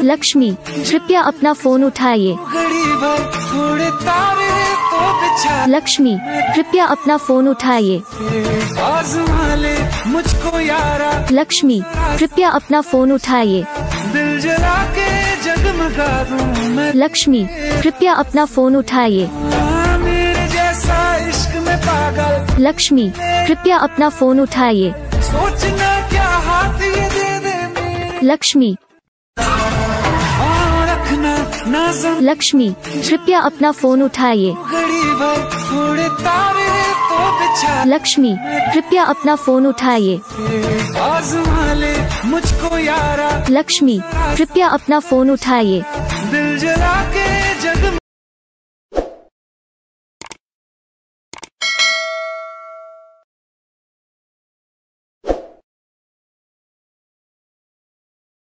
लक्ष्मी, कृपया अपना फोन उठाइए। लक्ष्मी, कृपया अपना फोन उठाइए। मुझको यारा, लक्ष्मी, कृपया अपना फोन उठाइए। दिल जला के जगमगा दूं मैं। लक्ष्मी, कृपया अपना फोन उठाइए। मेरे जैसा इश्क में पागल। लक्ष्मी, कृपया अपना फोन उठाइए। सोचना क्या हाथ ये दे दे मेरे। लक्ष्मी, रखना ना सम। लक्ष्मी, कृपया अपना फोन उठाइए। घड़ी भर थोड़े तारे तो बिछा। लक्ष्मी, कृपया अपना फोन उठाइए। आज़मा ले मुझको यारा। लक्ष्मी, कृपया अपना फोन उठाइए। दिल जला के